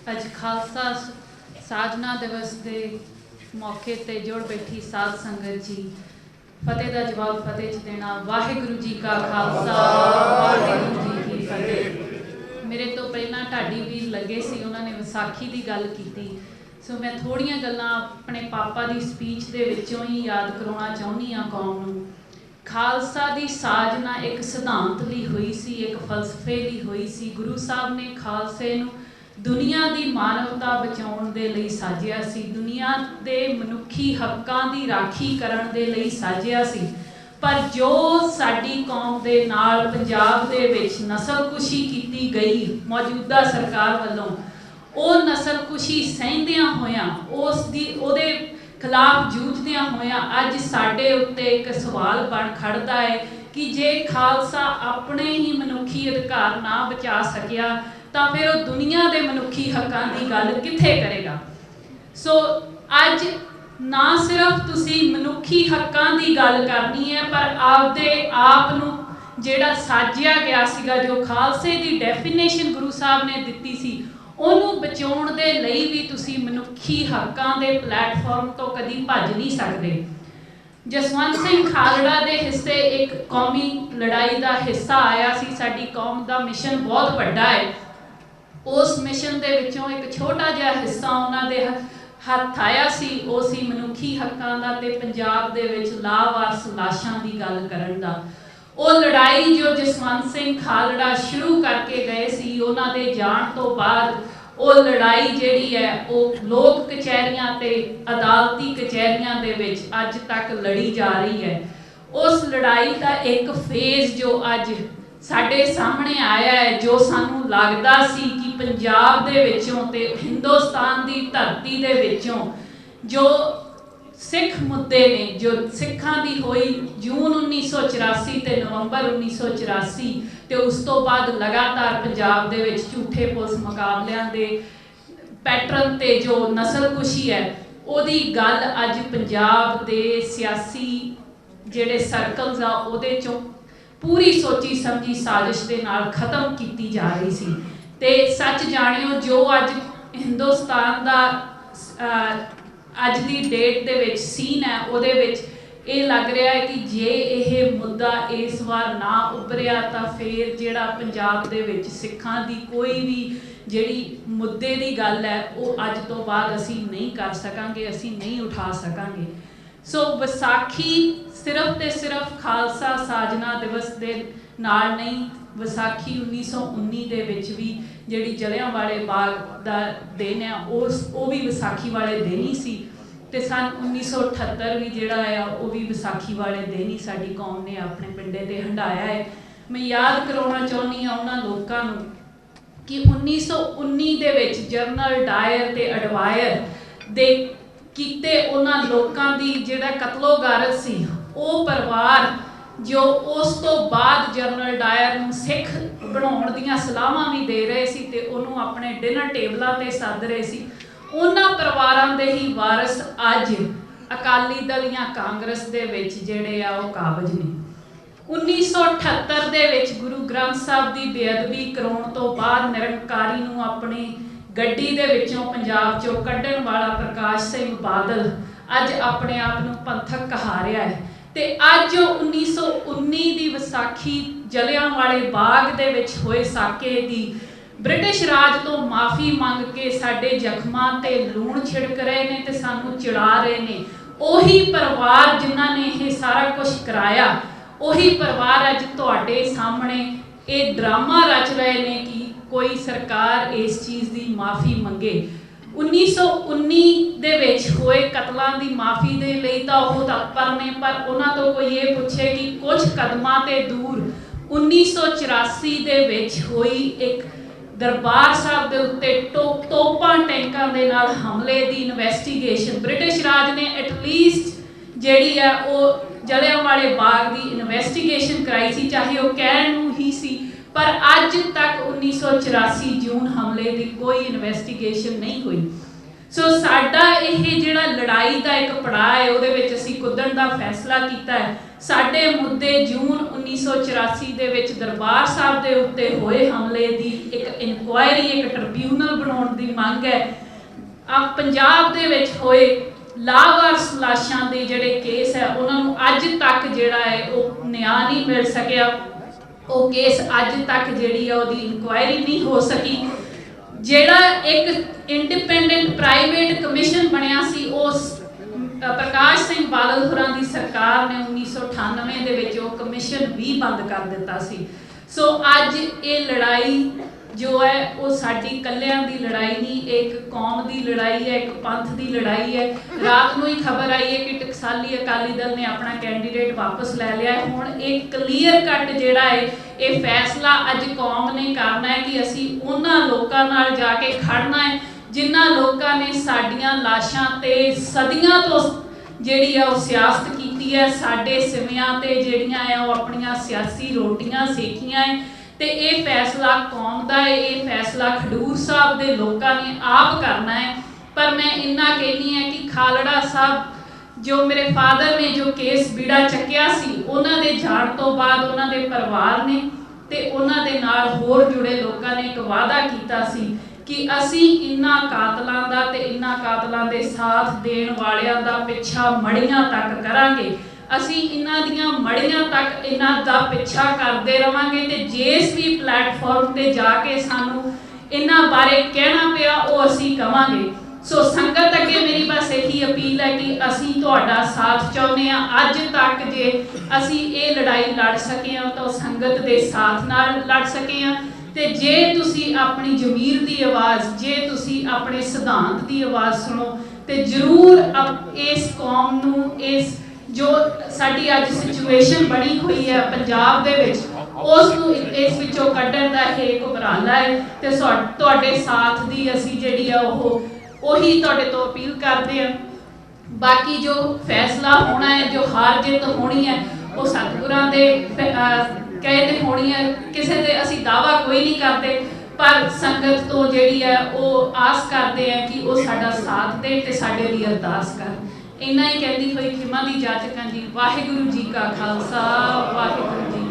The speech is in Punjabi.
ਅੱਜ ਖਾਲਸਾ ਸਾਜਨਾ ਦਿਵਸ ਦੇ ਮੌਕੇ ਤੇ ਜੁੜ ਬੈਠੀ ਸਾਧ ਸੰਗਤ ਜੀ, ਫਤਿਹ ਦਾ ਜਵਾਬ ਫਤਿਹ 'ਚ ਦੇਣਾ। ਵਾਹਿਗੁਰੂ ਜੀ ਕਾ ਖਾਲਸਾ, ਵਾਹਿਗੁਰੂ ਜੀ ਕੀ ਫਤਿਹ। ਮੇਰੇ ਤੋਂ ਪਹਿਲਾਂ ਢਾਡੀ ਵੀਰ ਲੱਗੇ ਸੀ, ਉਹਨਾਂ ਨੇ ਵਿਸਾਖੀ ਦੀ ਗੱਲ ਕੀਤੀ, ਸੋ ਮੈਂ ਥੋੜ੍ਹੀਆਂ ਗੱਲਾਂ ਆਪਣੇ ਪਾਪਾ ਦੀ ਸਪੀਚ ਦੇ ਵਿੱਚੋਂ ਹੀ ਯਾਦ ਕਰਾਉਣਾ ਚਾਹੁੰਦੀ ਹਾਂ ਕੌਮ ਨੂੰ। ਖਾਲਸਾ ਦੀ ਸਾਜਨਾ ਇੱਕ ਸਿਧਾਂਤ ਲਈ ਹੋਈ ਸੀ, ਇੱਕ ਫਲਸਫੇ ਲਈ ਹੋਈ ਸੀ। ਗੁਰੂ ਸਾਹਿਬ ਨੇ ਖਾਲਸੇ ਨੂੰ ਦੁਨੀਆ ਦੀ ਮਾਨਵਤਾ ਬਚਾਉਣ ਦੇ ਲਈ ਸਾਜਿਆ ਸੀ, ਦੁਨੀਆ ਦੇ ਮਨੁੱਖੀ ਹੱਕਾਂ ਦੀ ਰਾਖੀ ਕਰਨ ਦੇ ਲਈ ਸਾਜਿਆ ਸੀ। ਪਰ ਜੋ ਸਾਡੀ ਕੌਮ ਦੇ ਨਾਲ ਪੰਜਾਬ ਦੇ ਵਿੱਚ ਨਸਲਕੁਸ਼ੀ ਕੀਤੀ ਗਈ ਮੌਜੂਦਾ ਸਰਕਾਰ ਵੱਲੋਂ, ਉਹ ਨਸਲਕੁਸ਼ੀ ਸਹਿੰਦਿਆਂ ਹੋਇਆਂ, ਉਹਦੇ ਖਿਲਾਫ ਜੂਝਦਿਆਂ ਹੋਇਆਂ ਅੱਜ ਸਾਡੇ ਉੱਤੇ ਇੱਕ ਸਵਾਲ ਬਣ ਖੜਦਾ ਹੈ ਕਿ ਜੇ ਖਾਲਸਾ ਆਪਣੇ ਹੀ ਮਨੁੱਖੀ ਅਧਿਕਾਰ ਨਾ ਬਚਾ ਸਕਿਆ ਤਾਂ ਫਿਰ ਉਹ ਦੁਨੀਆ ਦੇ ਮਨੁੱਖੀ ਹੱਕਾਂ ਦੀ ਗੱਲ ਕਿੱਥੇ ਕਰੇਗਾ। ਸੋ ਅੱਜ ਨਾ ਸਿਰਫ ਤੁਸੀਂ ਮਨੁੱਖੀ ਹੱਕਾਂ ਦੀ ਗੱਲ ਕਰਨੀ ਹੈ, ਪਰ ਆਪਦੇ ਆਪ ਨੂੰ ਜਿਹੜਾ ਸਾਜਿਆ ਗਿਆ ਸੀਗਾ, ਜੋ ਖਾਲਸੇ ਦੀ ਡੈਫੀਨੇਸ਼ਨ ਗੁਰੂ ਸਾਹਿਬ ਨੇ ਦਿੱਤੀ ਸੀ, ਉਹਨੂੰ ਬਚਾਉਣ ਦੇ ਲਈ ਵੀ ਤੁਸੀਂ ਮਨੁੱਖੀ ਹੱਕਾਂ ਦੇ ਪਲੇਟਫਾਰਮ ਤੋਂ ਕਦੀ ਭੱਜ ਨਹੀਂ ਸਕਦੇ। ਜਸਵੰਤ ਸਿੰਘ ਖਾਲੜਾ ਦੇ ਹਿੱਸੇ ਇੱਕ ਕੌਮੀ ਲੜਾਈ ਦਾ ਹਿੱਸਾ ਆਇਆ ਸੀ। ਸਾਡੀ ਕੌਮ ਦਾ ਮਿਸ਼ਨ ਬਹੁਤ ਵੱਡਾ ਹੈ, ਉਸ ਮਿਸ਼ਨ ਦੇ ਵਿੱਚੋਂ ਇੱਕ ਛੋਟਾ ਜਿਹਾ ਹਿੱਸਾ ਉਹਨਾਂ ਦੇ ਹੱਥ ਆਇਆ ਸੀ, ਉਹ ਸੀ ਮਨੁੱਖੀ ਹੱਕਾਂ ਦਾ ਤੇ ਪੰਜਾਬ ਦੇ ਵਿੱਚ ਲਾਵਾਰਸ ਲਾਸ਼ਾਂ ਦੀ ਗੱਲ ਕਰਨ ਦਾ। ਉਹ ਲੜਾਈ ਜੋ ਜਸਵੰਤ ਸਿੰਘ ਖਾਲੜਾ ਸ਼ੁਰੂ ਕਰਕੇ ਗਏ ਸੀ, ਉਹਨਾਂ ਦੇ ਜਾਣ ਤੋਂ ਬਾਅਦ ਉਹ ਲੜਾਈ ਜਿਹੜੀ ਹੈ ਉਹ ਲੋਕ ਕਚਹਿਰੀਆਂ ਤੇ ਅਦਾਲਤੀ ਕਚਹਿਰੀਆਂ ਦੇ ਵਿੱਚ ਅੱਜ ਤੱਕ ਲੜੀ ਜਾ ਰਹੀ ਹੈ। ਉਸ ਲੜਾਈ ਦਾ ਇੱਕ ਫੇਜ਼ ਜੋ ਅੱਜ ਸਾਡੇ ਸਾਹਮਣੇ ਆਇਆ ਹੈ, ਜੋ ਸਾਨੂੰ ਲੱਗਦਾ ਸੀ ਕਿ ਪੰਜਾਬ ਦੇ ਵਿੱਚੋਂ ਤੇ ਹਿੰਦੁਸਤਾਨ ਦੀ ਧਰਤੀ ਦੇ ਵਿੱਚੋਂ ਜੋ ਸਿੱਖ ਮੁੱਦੇ ਨੇ, ਜੋ ਸਿੱਖਾਂ ਦੀ ਹੋਈ ਜੂਨ 1984 ਤੇ ਨਵੰਬਰ 1984 ਤੇ ਉਸ ਤੋਂ ਬਾਅਦ ਲਗਾਤਾਰ ਪੰਜਾਬ ਦੇ ਵਿੱਚ ਝੂਠੇ ਪੁਲਿਸ ਮੁਕਾਬਲਿਆਂ ਦੇ ਪੈਟਰਨ ਤੇ ਜੋ ਨਸਲਕੁਸ਼ੀ ਹੈ, ਉਹਦੀ ਗੱਲ ਅੱਜ ਪੰਜਾਬ ਦੇ ਸਿਆਸੀ ਜਿਹੜੇ ਸਰਕਲਸ ਆ ਉਹਦੇ ਚੋਂ ਪੂਰੀ ਸੋਚੀ ਸਮਝੀ ਸਾਜ਼ਿਸ਼ ਦੇ ਨਾਲ ਖਤਮ ਕੀਤੀ ਜਾ ਰਹੀ ਸੀ। ਤੇ ਸੱਚ ਜਾਣਿਓ, ਜੋ ਅੱਜ ਹਿੰਦੁਸਤਾਨ ਦਾ ਅੱਜ ਦੀ ਡੇਟ ਦੇ ਵਿੱਚ ਸੀਨ ਹੈ, ਉਹਦੇ ਵਿੱਚ ਇਹ ਲੱਗ ਰਿਹਾ ਹੈ ਕਿ ਜੇ ਇਹ ਮੁੱਦਾ ਇਸ ਵਾਰ ਨਾ ਉੱਭਰਿਆ ਤਾਂ ਫਿਰ ਜਿਹੜਾ ਪੰਜਾਬ ਦੇ ਵਿੱਚ ਸਿੱਖਾਂ ਦੀ ਕੋਈ ਵੀ ਜਿਹੜੀ ਮੁੱਦੇ ਦੀ ਗੱਲ ਹੈ ਉਹ ਅੱਜ ਤੋਂ ਬਾਅਦ ਅਸੀਂ ਨਹੀਂ ਕਰ ਸਕਾਂਗੇ, ਅਸੀਂ ਨਹੀਂ ਉਠਾ ਸਕਾਂਗੇ। ਸੋ ਵਿਸਾਖੀ ਸਿਰਫ ਤੇ ਸਿਰਫ ਖਾਲਸਾ ਸਾਜਨਾ ਦਿਵਸ ਦੇ ਨਾਲ ਨਹੀਂ, ਵਿਸਾਖੀ 1919 ਦੇ ਵਿੱਚ ਵੀ ਜਿਹੜੀ ਜਲਿਆਂਵਾਲੇ ਬਾਗ ਦਾ ਦਿਨ ਹੈ ਉਹ ਵੀ ਵਿਸਾਖੀ ਵਾਲੇ ਦਿਨ ਹੀ ਸੀ, ਤੇ ਸਨ 1978 ਵੀ ਜਿਹੜਾ ਆ ਉਹ ਵੀ ਵਿਸਾਖੀ ਵਾਲੇ ਦਿਨ ਹੀ ਸਾਡੀ ਕੌਮ ਨੇ ਆਪਣੇ ਪਿੰਡੇ ਤੇ ਹੰਢਾਇਆ ਹੈ। ਮੈਂ ਯਾਦ ਕਰਾਉਣਾ ਚਾਹੁੰਦੀ ਹਾਂ ਉਹਨਾਂ ਲੋਕਾਂ ਨੂੰ ਕਿ 1919 ਦੇ ਵਿੱਚ ਜਨਰਲ ਡਾਇਰ ਤੇ ਅਡਵਾਇਰ ਦੇ ਕੀਤੇ ਉਹਨਾਂ ਲੋਕਾਂ ਦੀ ਜਿਹੜਾ ਕਤਲੋਗਾਰਤ ਸੀ, ਉਹ ਪਰਿਵਾਰ ਜੋ ਉਸ ਤੋਂ ਬਾਅਦ ਜਨਰਲ ਡਾਇਰ ਨੂੰ ਸਿੱਖ ਬਣਾਉਣ ਦੀਆਂ ਸਲਾਹਾਂ ਵੀ ਦੇ ਰਹੇ ਸੀ ਤੇ ਉਹਨੂੰ ਆਪਣੇ ਡਿਨਰ ਟੇਬਲਾਂ ਤੇ ਸੱਦ ਰਹੇ ਸੀ, ਉਹਨਾਂ ਪਰਿਵਾਰਾਂ ਦੇ ਹੀ ਵਾਰਸ ਅੱਜ ਅਕਾਲੀ ਦਲ ਜਾਂ ਕਾਂਗਰਸ ਦੇ ਵਿੱਚ ਜਿਹੜੇ ਆ ਉਹ ਕਾਬਜ ਨੇ। 1978 ਦੇ ਵਿੱਚ ਗੁਰੂ ਗ੍ਰੰਥ ਸਾਹਿਬ ਦੀ ਬੇਅਦਬੀ ਕਰਾਉਣ ਤੋਂ ਬਾਅਦ ਨਿਰੰਕਾਰੀ ਨੂੰ ਆਪਣੀ ਗੱਡੀ ਦੇ ਵਿੱਚੋਂ ਪੰਜਾਬ 'ਚੋਂ ਕੱਢਣ ਵਾਲਾ ਪ੍ਰਕਾਸ਼ ਸਿੰਘ ਬਾਦਲ ਅੱਜ ਆਪਣੇ ਆਪ ਨੂੰ ਪੰਥਕ ਕਹਾ ਰਿਹਾ ਹੈ। ਤੇ ਅੱਜ 1919 ਦੀ ਵਿਸਾਖੀ ਜਲਿਆਂਵਾਲੇ ਬਾਗ ਦੇ ਵਿੱਚ ਹੋਏ ਸਾਕੇ ਦੀ ਬ੍ਰਿਟਿਸ਼ ਰਾਜ ਤੋਂ ਮਾਫੀ ਮੰਗ ਕੇ ਸਾਡੇ ਜ਼ਖਮਾਂ ਤੇ ਲੂਣ ਛਿੜਕ ਰਹੇ ਨੇ ਤੇ ਸਾਨੂੰ ਚਿੜਾ ਰਹੇ ਨੇ। ਉਹੀ ਪਰਿਵਾਰ ਜਿਨ੍ਹਾਂ ਨੇ ਇਹ ਸਾਰਾ ਕੁਝ ਕਰਾਇਆ, ਉਹੀ ਪਰਿਵਾਰ ਅੱਜ ਤੁਹਾਡੇ ਸਾਹਮਣੇ ਇਹ ਡਰਾਮਾ ਰਚ ਰਹੇ ਨੇ ਕਿ ਕੋਈ ਸਰਕਾਰ ਇਸ ਚੀਜ਼ ਦੀ ਮਾਫੀ ਮੰਗੇ। 1919 ਦੇ ਵਿੱਚ ਹੋਏ ਕਤਲਾਂ ਦੀ ਮਾਫੀ ਦੇ ਲਈ ਤਾਂ ਉਹ ਤਤਪਰ ਨੇ, ਪਰ ਉਹਨਾਂ ਤੋਂ ਕੋਈ ਇਹ ਪੁੱਛੇ ਕਿ ਕੁਝ ਕਦਮਾਂ ਤੇ ਦੂਰ 1984 ਦੇ ਵਿੱਚ ਹੋਈ ਇੱਕ ਦਰਬਾਰ ਸਾਹਿਬ ਦੇ ਉੱਤੇ ਤੋਪਾਂ ਟੈਂਕਾਂ ਦੇ ਨਾਲ ਹਮਲੇ ਦੀ ਇਨਵੈਸਟੀਗੇਸ਼ਨ ਬ੍ਰਿਟਿਸ਼ ਰਾਜ ਨੇ ਐਟਲੀਸਟ ਜਿਹੜੀ ਹੈ ਉਹ ਜਲਿਆਂਵਾਲੇ ਬਾਗ ਦੀ ਇਨਵੈਸਟੀਗੇਸ਼ਨ ਕਰਾਈ ਸੀ, ਚਾਹੇ ਉਹ ਕਹਿਣ ਨੂੰ ਹੀ ਸੀ, ਪਰ ਅੱਜ ਤੱਕ 1984 ਜੂਨ ਹਮਲੇ ਦੀ ਕੋਈ ਇਨਵੈਸਟੀਗੇਸ਼ਨ ਨਹੀਂ ਹੋਈ। ਸੋ ਸਾਡਾ ਇਹ ਜਿਹੜਾ ਲੜਾਈ ਦਾ ਇੱਕ ਪੜਾਅ ਹੈ, ਉਹਦੇ ਵਿੱਚ ਅਸੀਂ ਕੁੱਦਣ ਦਾ ਫੈਸਲਾ ਕੀਤਾ ਹੈ ਸਾਡੇ ਮੁੱਦੇ ਜੂਨ 1984 ਦੇ ਵਿੱਚ ਦਰਬਾਰ ਸਾਹਿਬ ਦੇ ਉੱਤੇ ਹੋਏ ਹਮਲੇ ਦੀ ਇੱਕ ਇਨਕੁਆਇਰੀ, ਇੱਕ ਟ੍ਰਿਬਿਊਨਲ ਬਣਾਉਣ ਦੀ ਮੰਗ ਹੈ। ਪੰਜਾਬ ਦੇ ਵਿੱਚ ਹੋਏ ਲਾਵਾਰਸ ਲਾਸ਼ਾਂ ਦੇ ਜਿਹੜੇ ਕੇਸ ਹੈ ਉਹਨਾਂ ਨੂੰ ਅੱਜ ਤੱਕ ਜਿਹੜਾ ਹੈ ਉਹ ਨਿਆਂ ਨਹੀਂ ਮਿਲ ਸਕਿਆ। ਉਹ ਕੇਸ ਅੱਜ ਤੱਕ ਜਿਹੜੀ ਆ ਉਹਦੀ ਇਨਕੁਆਇਰੀ ਨਹੀਂ ਹੋ ਸਕੀ। ਜਿਹੜਾ ਇੱਕ ਇੰਡੀਪੈਂਡੈਂਟ ਪ੍ਰਾਈਵੇਟ ਕਮਿਸ਼ਨ ਬਣਿਆ ਸੀ ਉਸ ਪ੍ਰਕਾਸ਼ ਸਿੰਘ ਬਾਦਲ ਹੋਰਾਂ ਦੀ ਸਰਕਾਰ ਨੇ 1998 ਦੇ ਵਿੱਚ ਉਹ ਕਮਿਸ਼ਨ ਵੀ ਬੰਦ ਕਰ ਦਿੱਤਾ ਸੀ। ਸੋ ਅੱਜ ਇਹ ਲੜਾਈ ਜੋ ਹੈ ਉਹ ਸਾਡੀ ਇਕੱਲਿਆਂ ਦੀ ਲੜਾਈ ਨਹੀਂ, ਇੱਕ ਕੌਮ ਦੀ ਲੜਾਈ ਹੈ, ਇੱਕ ਪੰਥ ਦੀ ਲੜਾਈ ਹੈ। ਰਾਤ ਨੂੰ ਹੀ ਖਬਰ ਆਈ ਹੈ ਕਿ ਟਕਸਾਲੀ ਅਕਾਲੀ ਦਲ ਨੇ ਆਪਣਾ ਕੈਂਡੀਡੇਟ ਵਾਪਸ ਲੈ ਲਿਆ ਹੈ। ਹੁਣ ਇਹ ਕਲੀਅਰ ਕੱਟ ਜਿਹੜਾ ਹੈ ਇਹ ਫੈਸਲਾ ਅੱਜ ਕੌਮ ਨੇ ਕਰਨਾ ਹੈ ਕਿ ਅਸੀਂ ਉਹਨਾਂ ਲੋਕਾਂ ਨਾਲ ਜਾ ਕੇ ਖੜਨਾ ਹੈ ਜਿਨ੍ਹਾਂ ਲੋਕਾਂ ਨੇ ਸਾਡੀਆਂ ਲਾਸ਼ਾਂ ਤੇ ਸਦੀਆਂ ਤੋਂ ਜਿਹੜੀ ਆ ਉਹ ਸਿਆਸਤ ਕੀਤੀ ਹੈ, ਸਾਡੇ ਸਿਵਿਆਂ ਤੇ ਜਿਹੜੀਆਂ ਆ ਉਹ ਆਪਣੀਆਂ ਸਿਆਸੀ ਰੋਟੀਆਂ ਸੇਕੀਆਂ ਹੈ। ਤੇ ਇਹ ਫੈਸਲਾ ਕੌਮ ਦਾ ਹੈ, ਇਹ ਫੈਸਲਾ ਖਡੂਰ ਸਾਹਿਬ ਦੇ ਲੋਕਾਂ ਨੇ ਆਪ ਕਰਨਾ ਹੈ। ਪਰ ਮੈਂ ਇੰਨਾ ਕਹਿੰਦੀ ਹਾਂ ਕਿ ਖਾਲੜਾ ਸਾਹਿਬ ਜੋ ਮੇਰੇ ਫਾਦਰ ਨੇ ਜੋ ਕੇਸ ਬੀੜਾ ਚੱਕਿਆ ਸੀ, ਉਹਨਾਂ ਦੇ ਜਾਣ ਤੋਂ ਬਾਅਦ ਉਹਨਾਂ ਦੇ ਪਰਿਵਾਰ ਨੇ ਤੇ ਉਹਨਾਂ ਦੇ ਨਾਲ ਹੋਰ ਜੁੜੇ ਲੋਕਾਂ ਨੇ ਇੱਕ ਵਾਅਦਾ ਕੀਤਾ ਸੀ ਕਿ ਅਸੀਂ ਇਹਨਾਂ ਕਾਤਲਾਂ ਦਾ ਤੇ ਇਹਨਾਂ ਕਾਤਲਾਂ ਦੇ ਸਾਥ ਦੇਣ ਵਾਲਿਆਂ ਦਾ ਪਿੱਛਾ ਮੜੀਆਂ ਤੱਕ ਕਰਾਂਗੇ। ਅਸੀਂ ਇਹਨਾਂ ਦੀਆਂ ਮੜੀਆਂ ਤੱਕ ਇਹਨਾਂ ਦਾ ਪਿੱਛਾ ਕਰਦੇ ਰਵਾਂਗੇ ਤੇ ਜਿਸ ਵੀ ਪਲੇਟਫਾਰਮ ਤੇ ਜਾ ਕੇ ਸਾਨੂੰ ਇਹਨਾਂ ਬਾਰੇ ਕਹਿਣਾ ਪਿਆ ਉਹ ਅਸੀਂ ਕਵਾਂਗੇ। ਸੋ ਸੰਗਤ ਅੱਗੇ ਮੇਰੀ ਬਸ ਇਹੀ ਅਪੀਲ ਹੈ ਕਿ ਅਸੀਂ ਤੁਹਾਡਾ ਸਾਥ ਚਾਹੁੰਦੇ ਹਾਂ। ਅੱਜ ਤੱਕ ਜੇ ਅਸੀਂ ਇਹ ਲੜਾਈ ਲੜ ਸਕੇ ਹਾਂ ਤਾਂ ਸੰਗਤ ਦੇ ਸਾਥ ਨਾਲ ਲੜ ਸਕੇ ਹਾਂ। ਤੇ ਜੇ ਤੁਸੀਂ ਆਪਣੀ ਜ਼ਮੀਰ ਦੀ ਆਵਾਜ਼, ਜੇ ਤੁਸੀਂ ਆਪਣੇ ਸਿਧਾਂਤ ਦੀ ਆਵਾਜ਼ ਸੁਣੋ ਤੇ ਜ਼ਰੂਰ ਇਸ ਕੌਮ ਨੂੰ ਇਸ ਜੋ ਸਾਡੀ ਅੱਜ ਸਿਚੁਏਸ਼ਨ ਬਣੀ ਹੋਈ ਹੈ ਪੰਜਾਬ ਦੇ ਵਿੱਚ ਉਸ ਨੂੰ ਇਸ ਵਿੱਚੋਂ ਕੱਢਣ ਦਾ ਇਹ ਇੱਕ ਉਪਰਾਲਾ ਹੈ ਤੇ ਤੁਹਾਡੇ ਸਾਥ ਦੀ ਅਸੀਂ ਜਿਹੜੀ ਆ ਉਹੀ ਤੁਹਾਡੇ ਤੋਂ ਅਪੀਲ ਕਰਦੇ ਹਾਂ। ਬਾਕੀ ਜੋ ਫੈਸਲਾ ਹੋਣਾ ਹੈ, ਜੋ ਹਾਰ ਜਿੱਤ ਹੋਣੀ ਹੈ ਉਹ ਸਤਿਗੁਰਾਂ ਦੇ ਕਹੇ ਤੇ ਹੋਣੀ ਹੈ। ਕਿਸੇ ਤੇ ਅਸੀਂ ਦਾਅਵਾ ਕੋਈ ਨਹੀਂ ਕਰਦੇ ਪਰ ਸੰਗਤ ਤੋਂ ਜਿਹੜੀ ਹੈ ਉਹ ਆਸ ਕਰਦੇ ਆ ਕਿ ਉਹ ਸਾਡਾ ਸਾਥ ਦੇ ਤੇ ਸਾਡੇ ਲਈ ਅਰਦਾਸ ਕਰਨ। ਇੰਨਾ ਹੀ ਕਹਿੰਦੀ ਹੋਈ ਖਿਮਾ ਦੀ ਜਾਚਕਾਂ ਜੀ। ਵਾਹਿਗੁਰੂ ਜੀ ਕਾ ਖਾਲਸਾ, ਵਾਹਿਗੁਰੂ ਜੀ